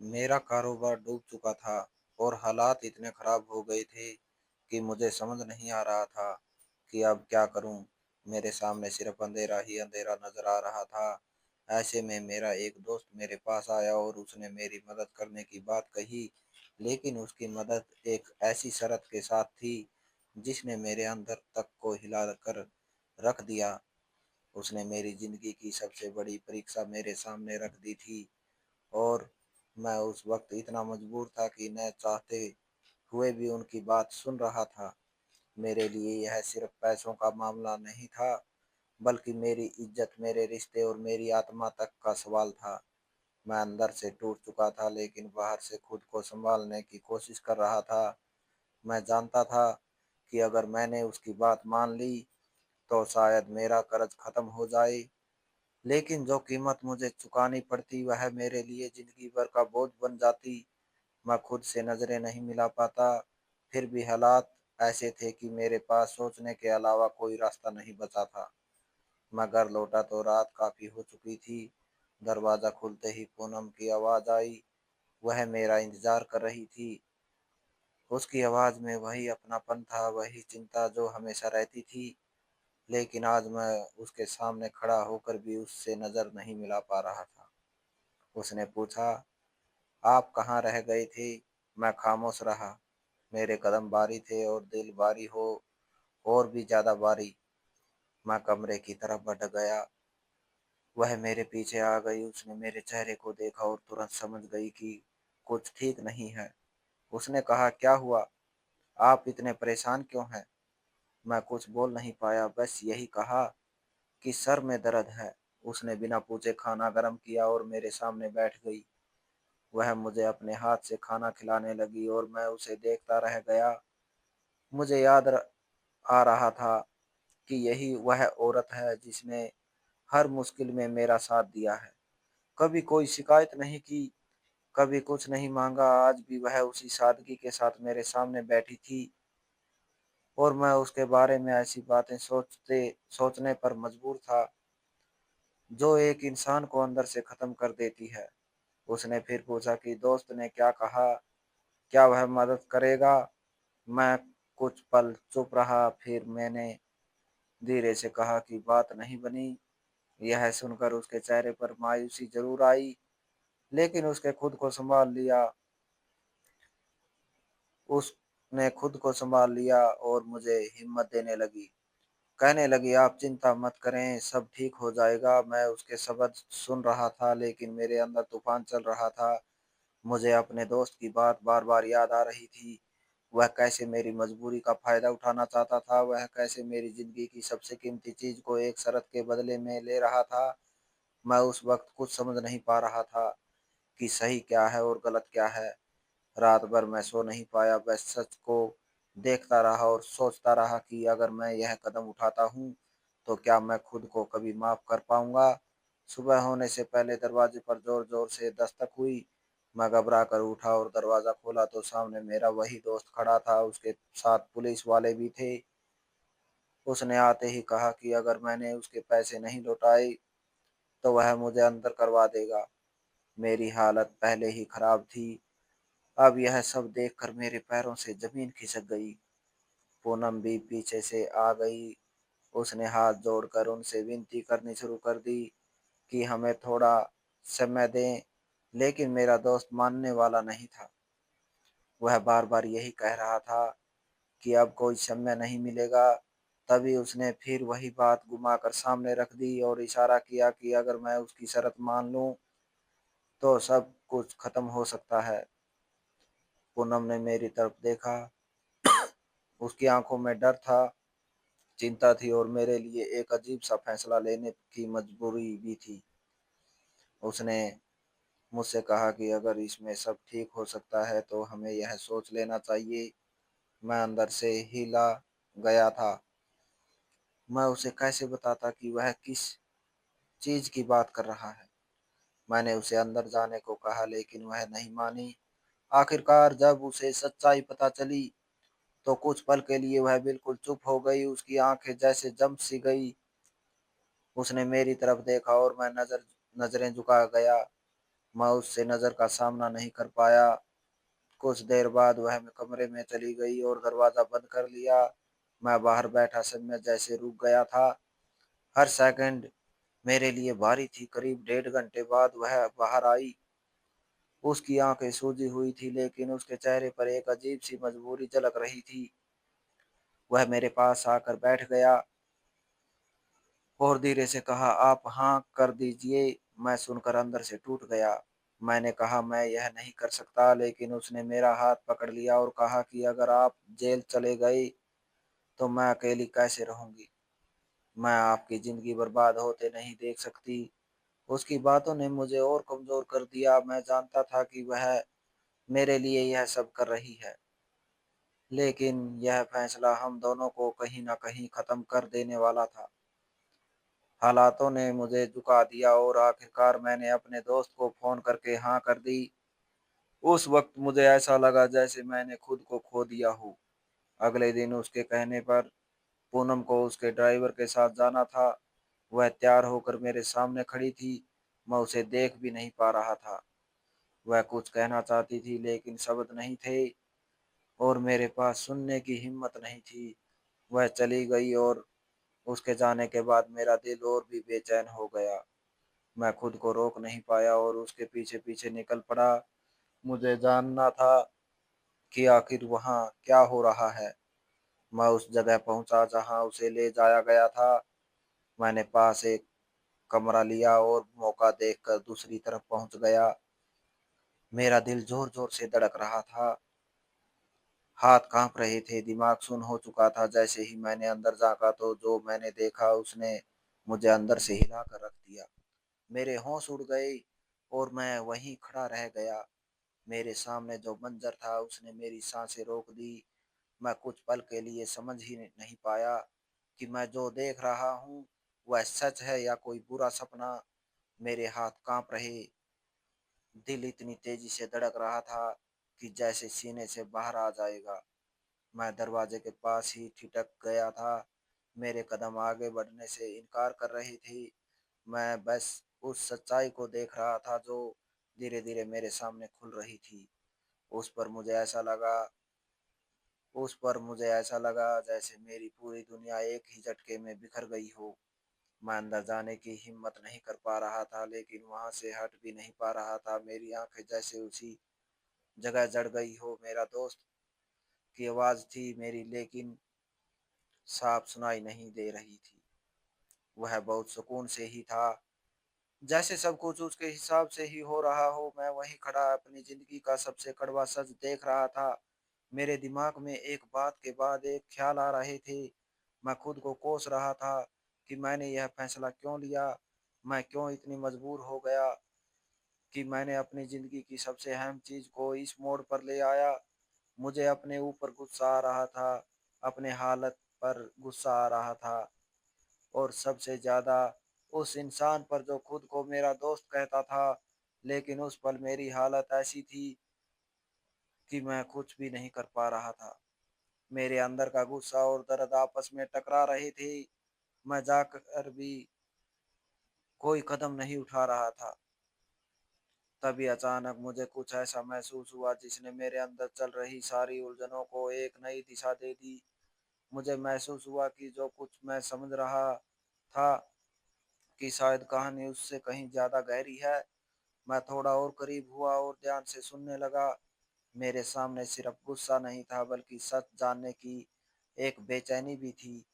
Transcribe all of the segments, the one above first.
मेरा कारोबार डूब चुका था और हालात इतने खराब हो गए थे कि मुझे समझ नहीं आ रहा था कि अब क्या करूं। मेरे सामने सिर्फ अंधेरा ही अंधेरा नजर आ रहा था। ऐसे में मेरा एक दोस्त मेरे पास आया और उसने मेरी मदद करने की बात कही, लेकिन उसकी मदद एक ऐसी शर्त के साथ थी जिसने मेरे अंदर तक को हिला कर रख दिया। उसने मेरी जिंदगी की सबसे बड़ी परीक्षा मेरे सामने रख दी थी और मैं उस वक्त इतना मजबूर था कि न चाहते हुए भी उनकी बात सुन रहा था। मेरे लिए यह सिर्फ पैसों का मामला नहीं था, बल्कि मेरी इज्जत, मेरे रिश्ते और मेरी आत्मा तक का सवाल था। मैं अंदर से टूट चुका था, लेकिन बाहर से खुद को संभालने की कोशिश कर रहा था। मैं जानता था कि अगर मैंने उसकी बात मान ली तो शायद मेरा कर्ज खत्म हो जाए, लेकिन जो कीमत मुझे चुकानी पड़ती वह मेरे लिए जिंदगी भर का बोझ बन जाती। मैं खुद से नजरें नहीं मिला पाता, फिर भी हालात ऐसे थे कि मेरे पास सोचने के अलावा कोई रास्ता नहीं बचा था। मैं घर लौटा तो रात काफी हो चुकी थी। दरवाजा खुलते ही पूनम की आवाज आई। वह मेरा इंतजार कर रही थी। उसकी आवाज में वही अपनापन था, वही चिंता जो हमेशा रहती थी। लेकिन आज मैं उसके सामने खड़ा होकर भी उससे नजर नहीं मिला पा रहा था। उसने पूछा, आप कहाँ रह गए थे? मैं खामोश रहा। मेरे कदम भारी थे और दिल भारी हो और भी ज्यादा भारी। मैं कमरे की तरफ बढ़ गया। वह मेरे पीछे आ गई। उसने मेरे चेहरे को देखा और तुरंत समझ गई कि कुछ ठीक नहीं है। उसने कहा, क्या हुआ? आप इतने परेशान क्यों हैं? मैं कुछ बोल नहीं पाया, बस यही कहा कि सर में दर्द है। उसने बिना पूछे खाना गर्म किया और मेरे सामने बैठ गई। वह मुझे अपने हाथ से खाना खिलाने लगी और मैं उसे देखता रह गया। मुझे आ रहा था कि यही वह औरत है जिसने हर मुश्किल में मेरा साथ दिया है। कभी कोई शिकायत नहीं की, कभी कुछ नहीं मांगा। आज भी वह उसी सादगी के साथ मेरे सामने बैठी थी और मैं उसके बारे में ऐसी बातें सोचने पर मजबूर था जो एक इंसान को अंदर से खत्म कर देती है। उसने फिर पूछा कि दोस्त ने क्या कहा, क्या वह मदद करेगा? मैं कुछ पल चुप रहा, फिर मैंने धीरे से कहा कि बात नहीं बनी। यह सुनकर उसके चेहरे पर मायूसी जरूर आई, लेकिन उसके खुद को संभाल लिया। उसने खुद को संभाल लिया और मुझे हिम्मत देने लगी। कहने लगी, आप चिंता मत करें, सब ठीक हो जाएगा। मैं उसके शब्द सुन रहा था, लेकिन मेरे अंदर तूफान चल रहा था। मुझे अपने दोस्त की बात बार बार याद आ रही थी। वह कैसे मेरी मजबूरी का फायदा उठाना चाहता था, वह कैसे मेरी जिंदगी की सबसे कीमती चीज को एक शर्त के बदले में ले रहा था। मैं उस वक्त कुछ समझ नहीं पा रहा था कि सही क्या है और गलत क्या है। रात भर मैं सो नहीं पाया, बस सच को देखता रहा और सोचता रहा कि अगर मैं यह कदम उठाता हूँ तो क्या मैं खुद को कभी माफ कर पाऊंगा। सुबह होने से पहले दरवाजे पर जोर जोर से दस्तक हुई। मैं घबरा कर उठा और दरवाजा खोला तो सामने मेरा वही दोस्त खड़ा था, उसके साथ पुलिस वाले भी थे। उसने आते ही कहा कि अगर मैंने उसके पैसे नहीं लौटाए तो वह मुझे अंदर करवा देगा। मेरी हालत पहले ही खराब थी, अब यह सब देखकर मेरे पैरों से जमीन खिसक गई। पूनम भी पीछे से आ गई। उसने हाथ जोड़कर उनसे विनती करनी शुरू कर दी कि हमें थोड़ा समय दें, लेकिन मेरा दोस्त मानने वाला नहीं था। वह बार बार यही कह रहा था कि अब कोई समय नहीं मिलेगा। तभी उसने फिर वही बात घुमाकर सामने रख दी और इशारा किया कि अगर मैं उसकी शर्त मान लूं तो सब कुछ खत्म हो सकता है। पूनम ने मेरी तरफ देखा। उसकी आंखों में डर था, चिंता थी और मेरे लिए एक अजीब सा फैसला लेने की मजबूरी भी थी। उसने मुझसे कहा कि अगर इसमें सब ठीक हो सकता है तो हमें यह सोच लेना चाहिए। मैं अंदर से हिला गया था। मैं उसे कैसे बताता कि वह किस चीज की बात कर रहा है। मैंने उसे अंदर जाने को कहा, लेकिन वह नहीं मानी। आखिरकार जब उसे सच्चाई पता चली तो कुछ पल के लिए वह बिल्कुल चुप हो गई। उसकी आंखें जैसे जम सी गई। उसने मेरी तरफ देखा और मैं नजरें झुका गया। मैं उससे नज़र का सामना नहीं कर पाया। कुछ देर बाद वह कमरे में चली गई और दरवाज़ा बंद कर लिया। मैं बाहर बैठा समय जैसे रुक गया था। हर सेकंड मेरे लिए भारी थी। करीब डेढ़ घंटे बाद वह बाहर आई। उसकी आंखें सूजी हुई थी लेकिन उसके चेहरे पर एक अजीब सी मजबूरी झलक रही थी। वह मेरे पास आकर बैठ गया और धीरे से कहा, आप हाँ कर दीजिए। मैं सुनकर अंदर से टूट गया। मैंने कहा, मैं यह नहीं कर सकता, लेकिन उसने मेरा हाथ पकड़ लिया और कहा कि अगर आप जेल चले गए तो मैं अकेली कैसे रहूंगी। मैं आपकी जिंदगी बर्बाद होते नहीं देख सकती। उसकी बातों ने मुझे और कमजोर कर दिया। मैं जानता था कि वह मेरे लिए यह सब कर रही है, लेकिन यह फैसला हम दोनों को कहीं न कहीं खत्म कर देने वाला था। हालातों ने मुझे झुका दिया और आखिरकार मैंने अपने दोस्त को फ़ोन करके हाँ कर दी। उस वक़्त मुझे ऐसा लगा जैसे मैंने खुद को खो दिया हो। अगले दिन उसके कहने पर पूनम को उसके ड्राइवर के साथ जाना था। वह तैयार होकर मेरे सामने खड़ी थी। मैं उसे देख भी नहीं पा रहा था। वह कुछ कहना चाहती थी लेकिन शब्द नहीं थे और मेरे पास सुनने की हिम्मत नहीं थी। वह चली गई और उसके जाने के बाद मेरा दिल और भी बेचैन हो गया। मैं खुद को रोक नहीं पाया और उसके पीछे-पीछे निकल पड़ा। मुझे जानना था कि आखिर वहाँ क्या हो रहा है। मैं उस जगह पहुँचा जहाँ उसे ले जाया गया था। मैंने पास एक कमरा लिया और मौका देखकर दूसरी तरफ पहुँच गया। मेरा दिल ज़ोर-ज़ोर से धड़क रहा था। हाथ काँप रहे थे, दिमाग सुन्न हो चुका था। जैसे ही मैंने अंदर झाँका तो जो मैंने देखा उसने मुझे अंदर से हिला कर रख दिया। मेरे होश उड़ गए और मैं वहीं खड़ा रह गया। मेरे सामने जो मंज़र था उसने मेरी साँसें रोक दी। मैं कुछ पल के लिए समझ ही नहीं पाया कि मैं जो देख रहा हूँ वह सच है या कोई बुरा सपना। मेरे हाथ काँप रहे, दिल इतनी तेज़ी से धड़क रहा था कि जैसे सीने से बाहर आ जाएगा। मैं दरवाजे के पास ही ठिठक गया था। मेरे कदम आगे बढ़ने से इनकार कर रही थी। मैं बस उस सच्चाई को देख रहा था जो धीरे-धीरे मेरे सामने खुल रही थी। उस पर मुझे ऐसा लगा उस पर मुझे ऐसा लगा जैसे मेरी पूरी दुनिया एक ही झटके में बिखर गई हो। मैं अंदर जाने की हिम्मत नहीं कर पा रहा था, लेकिन वहाँ से हट भी नहीं पा रहा था। मेरी आँखें जैसे उसी जगह जड़ गई हो। मेरा दोस्त की आवाज़ थी मेरी, लेकिन साफ सुनाई नहीं दे रही थी। वह बहुत सुकून से ही था, जैसे सब कुछ उसके हिसाब से ही हो रहा हो। मैं वहीं खड़ा अपनी ज़िंदगी का सबसे कड़वा सच देख रहा था। मेरे दिमाग में एक बात के बाद एक ख़्याल आ रहे थे। मैं खुद को कोस रहा था कि मैंने यह फ़ैसला क्यों लिया? मैं क्यों इतनी मजबूर हो गया कि मैंने अपनी ज़िंदगी की सबसे अहम चीज़ को इस मोड़ पर ले आया? मुझे अपने ऊपर गुस्सा आ रहा था, अपने हालत पर गुस्सा आ रहा था और सबसे ज़्यादा उस इंसान पर जो खुद को मेरा दोस्त कहता था। लेकिन उस पल मेरी हालत ऐसी थी कि मैं कुछ भी नहीं कर पा रहा था। मेरे अंदर का गुस्सा और दर्द आपस में टकरा रहे थे। मैं जाकर भी कोई कदम नहीं उठा रहा था। तभी अचानक मुझे कुछ ऐसा महसूस हुआ जिसने मेरे अंदर चल रही सारी उलझनों को एक नई दिशा दे दी। मुझे महसूस हुआ कि जो कुछ मैं समझ रहा था कि शायद कहानी उससे कहीं ज़्यादा गहरी है। मैं थोड़ा और करीब हुआ और ध्यान से सुनने लगा। मेरे सामने सिर्फ गुस्सा नहीं था बल्कि सच जानने की एक बेचैनी भी थी।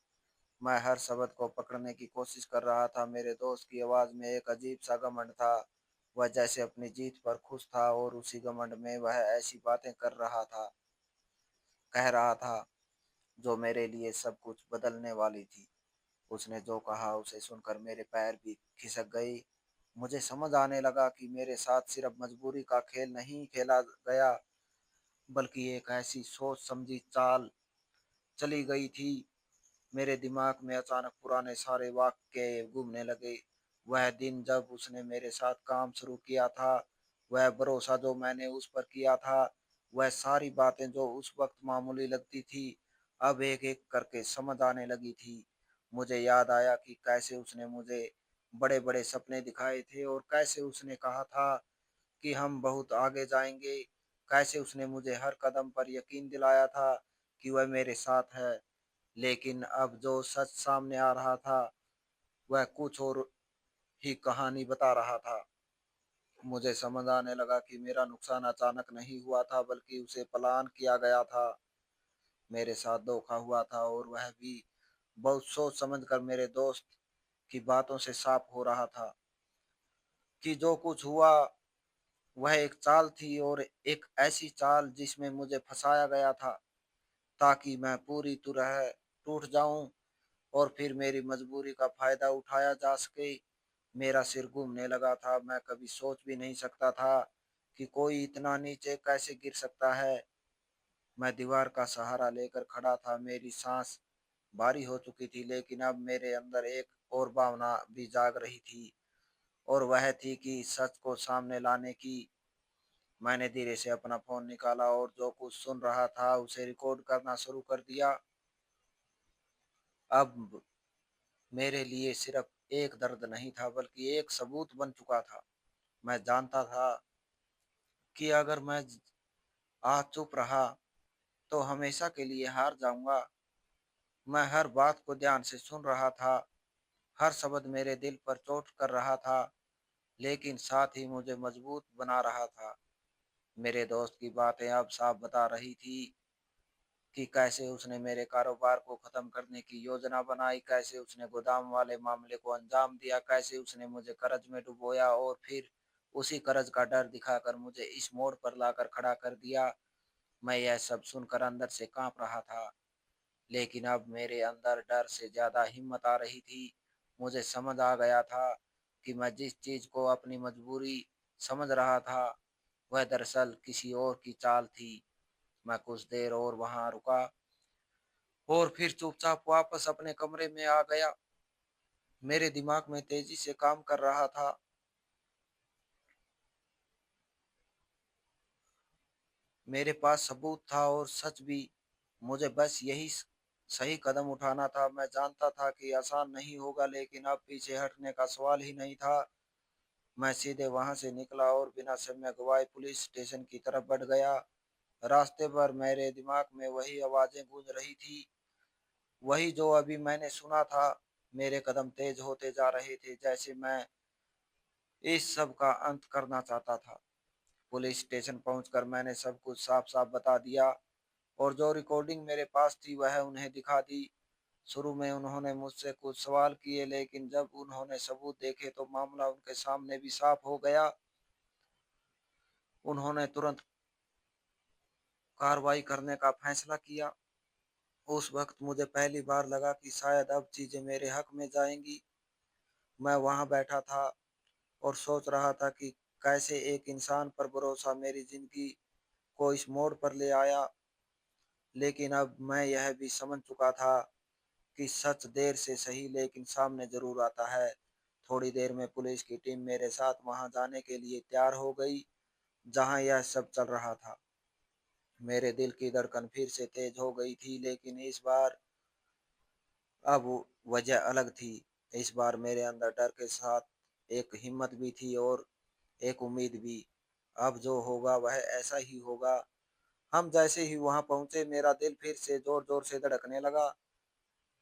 मैं हर शब्द को पकड़ने की कोशिश कर रहा था। मेरे दोस्त की आवाज़ में एक अजीब सा घमंड था। वह जैसे अपनी जीत पर खुश था और उसी घमंड में वह ऐसी बातें कह रहा था जो मेरे लिए सब कुछ बदलने वाली थी। उसने जो कहा उसे सुनकर मेरे पैर भी खिसक गए। मुझे समझ आने लगा कि मेरे साथ सिर्फ मजबूरी का खेल नहीं खेला गया, बल्कि एक ऐसी सोच समझी चाल चली गई थी। मेरे दिमाग में अचानक पुराने सारे वाक़ये घूमने लगे। वह दिन जब उसने मेरे साथ काम शुरू किया था, वह भरोसा जो मैंने उस पर किया था, वह सारी बातें जो उस वक़्त मामूली लगती थी, अब एक-एक करके समझ आने लगी थी। मुझे याद आया कि कैसे उसने मुझे बड़े-बड़े सपने दिखाए थे और कैसे उसने कहा था कि हम बहुत आगे जाएँगे। कैसे उसने मुझे हर कदम पर यकीन दिलाया था कि वह मेरे साथ है। लेकिन अब जो सच सामने आ रहा था, वह कुछ और ही कहानी बता रहा था। मुझे समझ आने लगा कि मेरा नुकसान अचानक नहीं हुआ था, बल्कि उसे प्लान किया गया था। मेरे साथ धोखा हुआ था और वह भी बहुत सोच समझ कर मेरे दोस्त की बातों से साफ हो रहा था कि जो कुछ हुआ वह एक चाल थी, और एक ऐसी चाल जिसमें मुझे फंसाया गया था ताकि मैं पूरी तरह टूट जाऊं और फिर मेरी मजबूरी का फायदा उठाया जा सके। मेरा सिर घूमने लगा था। मैं कभी सोच भी नहीं सकता था कि कोई इतना नीचे कैसे गिर सकता है। मैं दीवार का सहारा लेकर खड़ा था। मेरी सांस भारी हो चुकी थी, लेकिन अब मेरे अंदर एक और भावना भी जाग रही थी, और वह थी कि सच को सामने लाने की। मैंने धीरे से अपना फोन निकाला और जो कुछ सुन रहा था उसे रिकॉर्ड करना शुरू कर दिया। अब मेरे लिए सिर्फ एक दर्द नहीं था, बल्कि एक सबूत बन चुका था। मैं जानता था कि अगर मैं आज चुप रहा तो हमेशा के लिए हार जाऊंगा। मैं हर बात को ध्यान से सुन रहा था, हर शब्द मेरे दिल पर चोट कर रहा था, लेकिन साथ ही मुझे मजबूत बना रहा था। मेरे दोस्त की बातें अब साफ बता रही थी कि कैसे उसने मेरे कारोबार को खत्म करने की योजना बनाई, कैसे उसने गोदाम वाले मामले को अंजाम दिया, कैसे उसने मुझे कर्ज में डुबोया और फिर उसी कर्ज का डर दिखाकर मुझे इस मोड़ पर लाकर खड़ा कर दिया। मैं यह सब सुनकर अंदर से कांप रहा था, लेकिन अब मेरे अंदर डर से ज्यादा हिम्मत आ रही थी। मुझे समझ आ गया था कि मैं जिस चीज को अपनी मजबूरी समझ रहा था, वह दरअसल किसी और की चाल थी। मैं कुछ देर और वहां रुका और फिर चुपचाप वापस अपने कमरे में आ गया। मेरे दिमाग में तेजी से काम कर रहा था। मेरे पास सबूत था और सच भी। मुझे बस यही सही कदम उठाना था। मैं जानता था कि आसान नहीं होगा, लेकिन अब पीछे हटने का सवाल ही नहीं था। मैं सीधे वहां से निकला और बिना समय गवाए पुलिस स्टेशन की तरफ बढ़ गया। रास्ते पर मेरे दिमाग में वही आवाजें गूंज रही थी, वही जो अभी मैंने सुना था। मेरे कदम तेज होते जा रहे थे, जैसे मैं इस सब का अंत करना चाहता था। पुलिस स्टेशन पहुंचकर मैंने सब कुछ साफ साफ बता दिया, और जो रिकॉर्डिंग मेरे पास थी वह उन्हें दिखा दी। शुरू में उन्होंने मुझसे कुछ सवाल किए, लेकिन जब उन्होंने सबूत देखे तो मामला उनके सामने भी साफ हो गया। उन्होंने तुरंत कार्रवाई करने का फैसला किया। उस वक्त मुझे पहली बार लगा कि शायद अब चीजें मेरे हक में जाएंगी। मैं वहां बैठा था और सोच रहा था कि कैसे एक इंसान पर भरोसा मेरी जिंदगी को इस मोड़ पर ले आया। लेकिन अब मैं यह भी समझ चुका था कि सच देर से सही लेकिन सामने जरूर आता है। थोड़ी देर में पुलिस की टीम मेरे साथ वहां जाने के लिए तैयार हो गई, जहां यह सब चल रहा था। मेरे दिल की धड़कन फिर से तेज हो गई थी, लेकिन इस बार अब वजह अलग थी। इस बार मेरे अंदर डर के साथ एक हिम्मत भी थी और एक उम्मीद भी। अब जो होगा वह ऐसा ही होगा। हम जैसे ही वहां पहुंचे मेरा दिल फिर से जोर जोर से धड़कने लगा,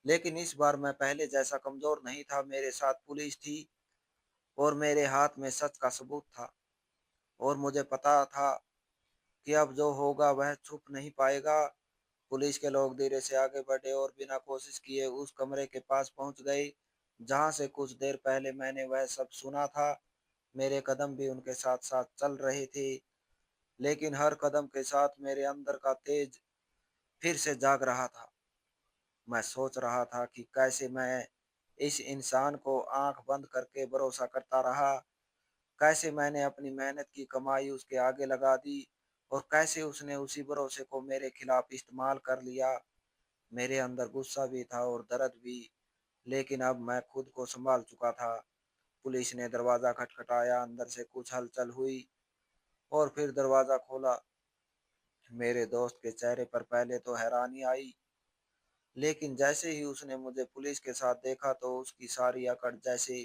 लेकिन इस बार मैं पहले जैसा कमजोर नहीं था। मेरे साथ पुलिस थी और मेरे हाथ में सच का सबूत था, और मुझे पता था कि अब जो होगा वह छुप नहीं पाएगा। पुलिस के लोग धीरे से आगे बढ़े और बिना कोशिश किए उस कमरे के पास पहुंच गए, जहां से कुछ देर पहले मैंने वह सब सुना था। मेरे कदम भी उनके साथ साथ चल रहे थे, लेकिन हर कदम के साथ मेरे अंदर का तेज फिर से जाग रहा था। मैं सोच रहा था कि कैसे मैं इस इंसान को आंख बंद करके भरोसा करता रहा, कैसे मैंने अपनी मेहनत की कमाई उसके आगे लगा दी, और कैसे उसने उसी भरोसे को मेरे खिलाफ इस्तेमाल कर लिया। मेरे अंदर गुस्सा भी था और दर्द भी, लेकिन अब मैं खुद को संभाल चुका था। पुलिस ने दरवाजा खटखटाया, अंदर से कुछ हलचल हुई और फिर दरवाजा खोला। मेरे दोस्त के चेहरे पर पहले तो हैरानी आई, लेकिन जैसे ही उसने मुझे पुलिस के साथ देखा तो उसकी सारी अकड़ जैसे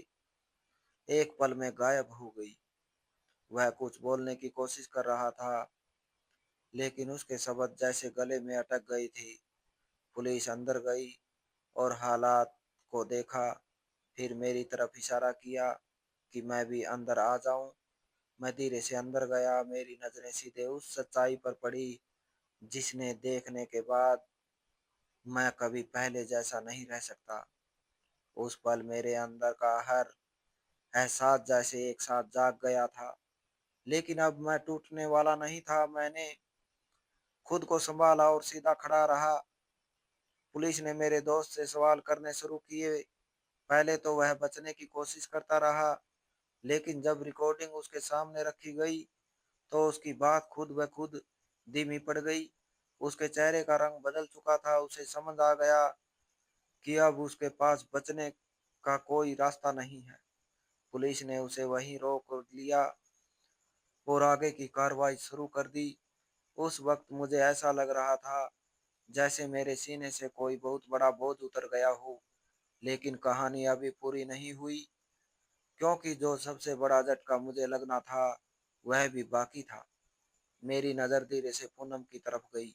एक पल में गायब हो गई। वह कुछ बोलने की कोशिश कर रहा था, लेकिन उसके शब्द जैसे गले में अटक गई थी। पुलिस अंदर गई और हालात को देखा, फिर मेरी तरफ इशारा किया कि मैं भी अंदर आ जाऊं। मैं धीरे से अंदर गया, मेरी नजरें सीधे उस सच्चाई पर पड़ी जिसने देखने के बाद मैं कभी पहले जैसा नहीं रह सकता। उस पल मेरे अंदर का हर एहसास जैसे एक साथ जाग गया था, लेकिन अब मैं टूटने वाला नहीं था। मैंने खुद को संभाला और सीधा खड़ा रहा। पुलिस ने मेरे दोस्त से सवाल करने शुरू किए। पहले तो वह बचने की कोशिश करता रहा, लेकिन जब रिकॉर्डिंग उसके सामने रखी गई तो उसकी बात खुद ब खुद धीमी पड़ गई। उसके चेहरे का रंग बदल चुका था। उसे समझ आ गया कि अब उसके पास बचने का कोई रास्ता नहीं है। पुलिस ने उसे वहीं रोक लिया और आगे की कार्रवाई शुरू कर दी। उस वक्त मुझे ऐसा लग रहा था जैसे मेरे सीने से कोई बहुत बड़ा बोझ उतर गया हो। लेकिन कहानी अभी पूरी नहीं हुई, क्योंकि जो सबसे बड़ा झटका मुझे लगना था वह भी बाकी था। मेरी नजर धीरे से पूनम की तरफ गई।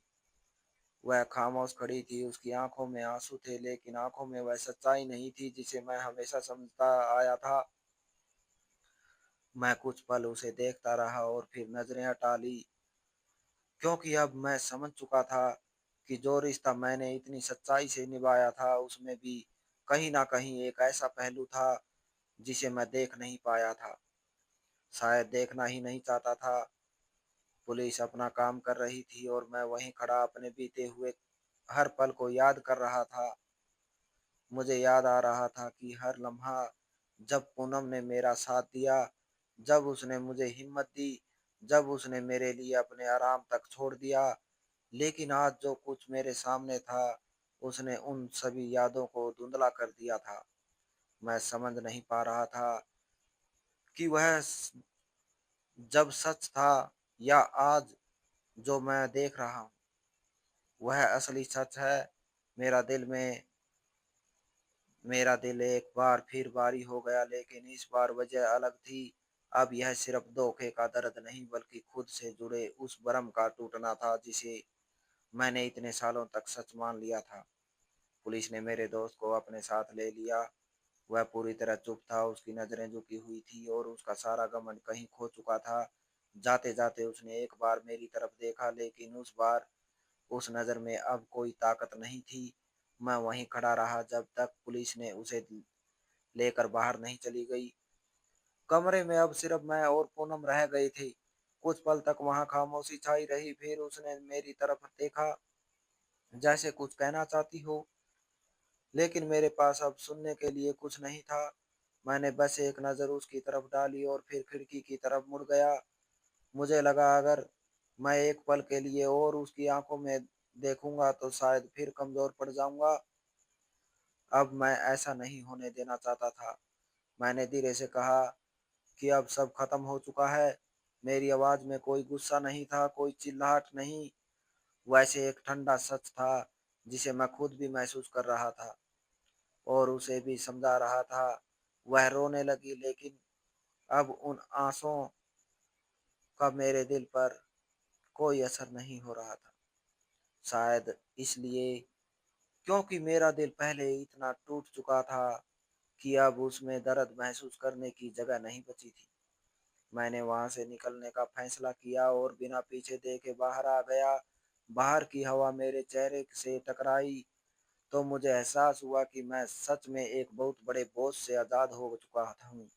वह खामोश खड़ी थी, उसकी आंखों में आंसू थे, लेकिन आंखों में वह सच्चाई नहीं थी जिसे मैं हमेशा समझता आया था। मैं कुछ पल उसे देखता रहा और फिर नजरें हटा ली, क्योंकि अब मैं समझ चुका था कि जो रिश्ता मैंने इतनी सच्चाई से निभाया था उसमें भी कहीं ना कहीं एक ऐसा पहलू था जिसे मैं देख नहीं पाया था, शायद देखना ही नहीं चाहता था। पुलिस अपना काम कर रही थी और मैं वहीं खड़ा अपने बीते हुए हर पल को याद कर रहा था। मुझे याद आ रहा था कि हर लम्हा जब पूनम ने मेरा साथ दिया, जब उसने मुझे हिम्मत दी, जब उसने मेरे लिए अपने आराम तक छोड़ दिया। लेकिन आज जो कुछ मेरे सामने था उसने उन सभी यादों को धुंधला कर दिया था। मैं समझ नहीं पा रहा था कि वह जब सच था या आज जो मैं देख रहा हूँ वह असली सच है। मेरा दिल में मेरा दिल एक बार फिर भारी हो गया, लेकिन इस बार वजह अलग थी। अब यह सिर्फ धोखे का दर्द नहीं बल्कि खुद से जुड़े उस भ्रम का टूटना था जिसे मैंने इतने सालों तक सच मान लिया था। पुलिस ने मेरे दोस्त को अपने साथ ले लिया। वह पूरी तरह चुप था, उसकी नजरें झुकी हुई थी और उसका सारा घमंड कहीं खो चुका था। जाते जाते उसने एक बार मेरी तरफ देखा, लेकिन उस बार उस नज़र में अब कोई ताकत नहीं थी। मैं वहीं खड़ा रहा जब तक पुलिस ने उसे लेकर बाहर नहीं चली गई। कमरे में अब सिर्फ मैं और पूनम रह गए थे। कुछ पल तक वहां खामोशी छाई रही, फिर उसने मेरी तरफ देखा जैसे कुछ कहना चाहती हो, लेकिन मेरे पास अब सुनने के लिए कुछ नहीं था। मैंने बस एक नज़र उसकी तरफ डाली और फिर खिड़की की तरफ मुड़ गया। मुझे लगा अगर मैं एक पल के लिए और उसकी आंखों में देखूंगा तो शायद फिर कमजोर पड़ जाऊंगा। अब मैं ऐसा नहीं होने देना चाहता था। मैंने धीरे से कहा कि अब सब खत्म हो चुका है। मेरी आवाज में कोई गुस्सा नहीं था, कोई चिल्लाहट नहीं, वैसे एक ठंडा सच था जिसे मैं खुद भी महसूस कर रहा था और उसे भी समझा रहा था। वह रोने लगी, लेकिन अब उन आंसुओं का मेरे दिल पर कोई असर नहीं हो रहा था। शायद इसलिए क्योंकि मेरा दिल पहले ही इतना टूट चुका था कि अब उसमें दर्द महसूस करने की जगह नहीं बची थी। मैंने वहां से निकलने का फैसला किया और बिना पीछे देखे बाहर आ गया। बाहर की हवा मेरे चेहरे से टकराई तो मुझे एहसास हुआ कि मैं सच में एक बहुत बड़े बोझ से आजाद हो चुका हूँ।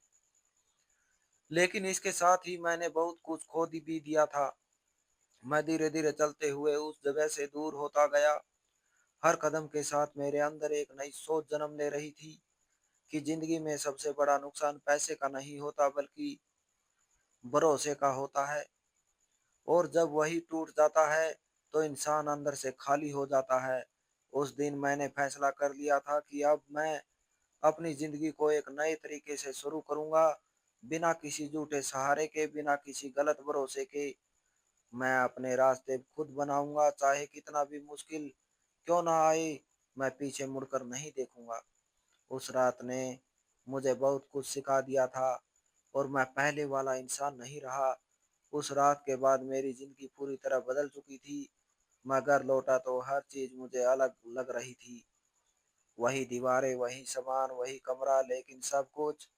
लेकिन इसके साथ ही मैंने बहुत कुछ खो भी दिया था। मैं धीरे धीरे चलते हुए उस जगह से दूर होता गया। हर कदम के साथ मेरे अंदर एक नई सोच जन्म ले रही थी कि जिंदगी में सबसे बड़ा नुकसान पैसे का नहीं होता बल्कि भरोसे का होता है, और जब वही टूट जाता है तो इंसान अंदर से खाली हो जाता है। उस दिन मैंने फैसला कर लिया था कि अब मैं अपनी जिंदगी को एक नए तरीके से शुरू करूंगा, बिना किसी झूठे सहारे के, बिना किसी गलत भरोसे के। मैं अपने रास्ते खुद बनाऊंगा, चाहे कितना भी मुश्किल क्यों ना आए। मैं पीछे मुड़कर नहीं देखूंगा। उस रात ने मुझे बहुत कुछ सिखा दिया था। और मैं पहले वाला इंसान नहीं रहा। उस रात के बाद मेरी ज़िंदगी पूरी तरह बदल चुकी थी। मैं घर लौटा तो हर चीज़ मुझे अलग लग रही थी। वही दीवारें, वही सामान, वही कमरा, लेकिन सब कुछ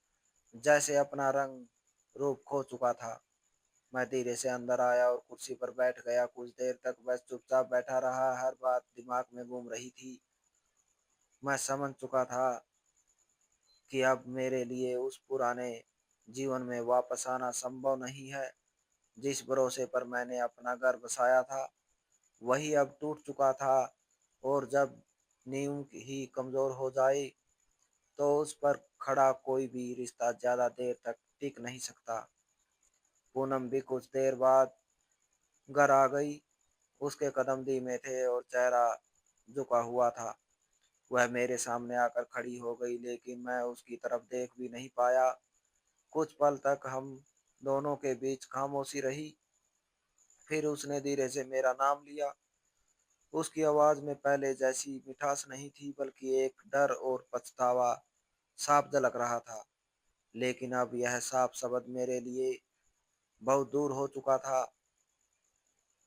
जैसे अपना रंग रूप खो चुका था। मैं धीरे से अंदर आया और कुर्सी पर बैठ गया। कुछ देर तक बस चुपचाप बैठा रहा। हर बात दिमाग में घूम रही थी। मैं समझ चुका था कि अब मेरे लिए उस पुराने जीवन में वापस आना संभव नहीं है। जिस भरोसे पर मैंने अपना घर बसाया था, वही अब टूट चुका था। और जब नींव ही कमज़ोर हो जाए, तो उस पर खड़ा कोई भी रिश्ता ज़्यादा देर तक टिक नहीं सकता। पूनम भी कुछ देर बाद घर आ गई। उसके कदम धीमे थे और चेहरा झुका हुआ था। वह मेरे सामने आकर खड़ी हो गई, लेकिन मैं उसकी तरफ देख भी नहीं पाया। कुछ पल तक हम दोनों के बीच खामोशी रही। फिर उसने धीरे से मेरा नाम लिया। उसकी आवाज़ में पहले जैसी मिठास नहीं थी, बल्कि एक डर और पछतावा साफ झलक रहा था। लेकिन अब यह साफ शब्द मेरे लिए बहुत दूर हो चुका था।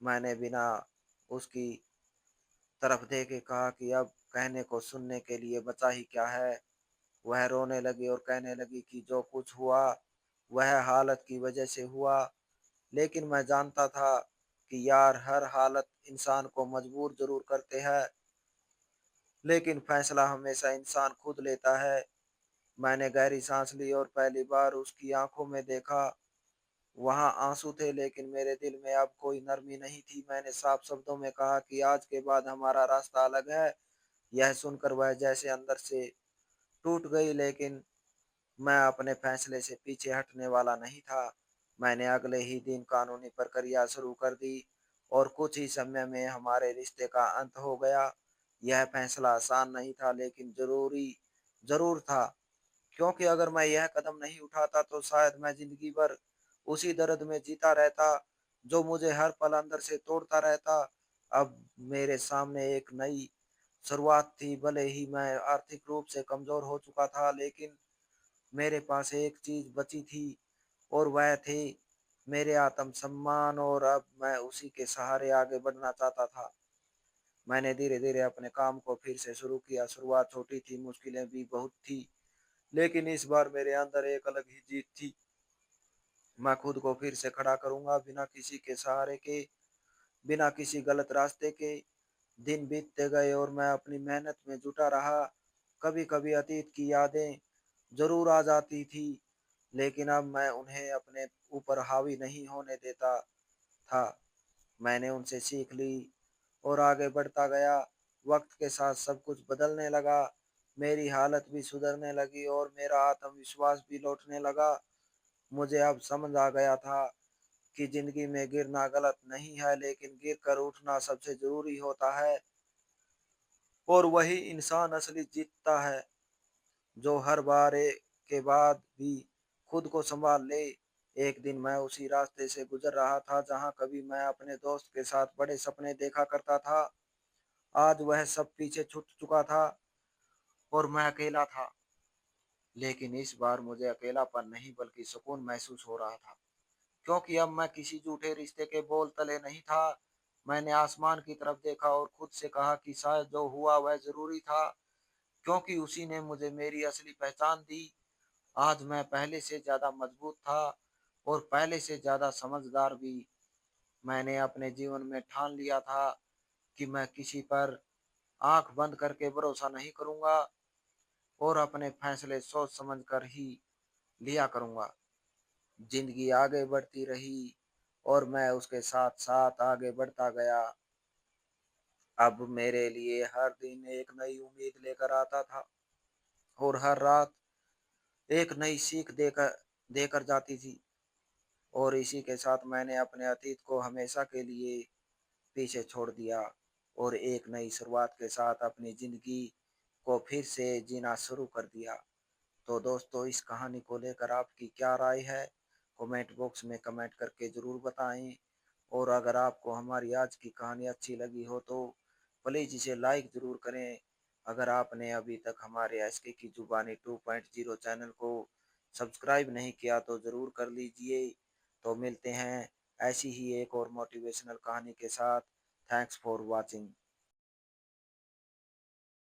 मैंने बिना उसकी तरफ देखे कहा कि अब कहने को सुनने के लिए बचा ही क्या है। वह रोने लगी और कहने लगी कि जो कुछ हुआ वह हालत की वजह से हुआ। लेकिन मैं जानता था कि यार, हर हालत इंसान को मजबूर जरूर करते हैं, लेकिन फैसला हमेशा इंसान खुद लेता है। मैंने गहरी सांस ली और पहली बार उसकी आंखों में देखा। वहां आंसू थे, लेकिन मेरे दिल में अब कोई नरमी नहीं थी। मैंने साफ शब्दों में कहा कि आज के बाद हमारा रास्ता अलग है। यह सुनकर वह जैसे अंदर से टूट गई, लेकिन मैं अपने फैसले से पीछे हटने वाला नहीं था। मैंने अगले ही दिन कानूनी प्रक्रिया शुरू कर दी और कुछ ही समय में हमारे रिश्ते का अंत हो गया। यह फैसला आसान नहीं था, लेकिन जरूरी जरूर था। क्योंकि अगर मैं यह कदम नहीं उठाता तो शायद मैं जिंदगी भर उसी दर्द में जीता रहता, जो मुझे हर पल अंदर से तोड़ता रहता। अब मेरे सामने एक नई शुरुआत थी। भले ही मैं आर्थिक रूप से कमजोर हो चुका था, लेकिन मेरे पास एक चीज बची थी, और वह थे मेरे आत्मसम्मान। और अब मैं उसी के सहारे आगे बढ़ना चाहता था। मैंने धीरे धीरे अपने काम को फिर से शुरू किया। शुरुआत छोटी थी, मुश्किलें भी बहुत थी, लेकिन इस बार मेरे अंदर एक अलग ही जीत थी। मैं खुद को फिर से खड़ा करूंगा, बिना किसी के सहारे के, बिना किसी गलत रास्ते के। दिन बीतते गए और मैं अपनी मेहनत में जुटा रहा। कभी कभी अतीत की यादें जरूर आ जाती थी, लेकिन अब मैं उन्हें अपने ऊपर हावी नहीं होने देता था। मैंने उनसे सीख ली और आगे बढ़ता गया। वक्त के साथ सब कुछ बदलने लगा। मेरी हालत भी सुधरने लगी और मेरा आत्मविश्वास भी लौटने लगा। मुझे अब समझ आ गया था कि जिंदगी में गिरना गलत नहीं है, लेकिन गिर कर उठना सबसे जरूरी होता है। और वही इंसान असली जीतता है, जो हर बार के बाद भी खुद को संभाल ले। एक दिन मैं उसी रास्ते से गुजर रहा था जहां कभी मैं अपने दोस्त के साथ बड़े सपने देखा करता था। आज वह सब पीछे छूट चुका था और मैं अकेला था। लेकिन इस बार मुझे अकेलापन नहीं, बल्कि सुकून महसूस हो रहा था। क्योंकि अब मैं किसी झूठे रिश्ते के बोल तले नहीं था। मैंने आसमान की तरफ देखा और खुद से कहा कि शायद जो हुआ वह जरूरी था, क्योंकि उसी ने मुझे मेरी असली पहचान दी। आज मैं पहले से ज्यादा मजबूत था और पहले से ज्यादा समझदार भी। मैंने अपने जीवन में ठान लिया था कि मैं किसी पर आंख बंद करके भरोसा नहीं करूंगा और अपने फैसले सोच समझ कर ही लिया करूंगा। जिंदगी आगे बढ़ती रही और मैं उसके साथ साथ आगे बढ़ता गया। अब मेरे लिए हर दिन एक नई उम्मीद लेकर आता था और हर रात एक नई सीख देकर देकर जाती थी। और इसी के साथ मैंने अपने अतीत को हमेशा के लिए पीछे छोड़ दिया और एक नई शुरुआत के साथ अपनी जिंदगी को फिर से जीना शुरू कर दिया। तो दोस्तों, इस कहानी को लेकर आपकी क्या राय है? कमेंट बॉक्स में कमेंट करके ज़रूर बताएं। और अगर आपको हमारी आज की कहानी अच्छी लगी हो तो प्लीज़ इसे लाइक ज़रूर करें। अगर आपने अभी तक हमारे एस के की जुबानी 2.0 चैनल को सब्सक्राइब नहीं किया तो ज़रूर कर लीजिए। तो मिलते हैं ऐसी ही एक और मोटिवेशनल कहानी के साथ। Thanks for watching.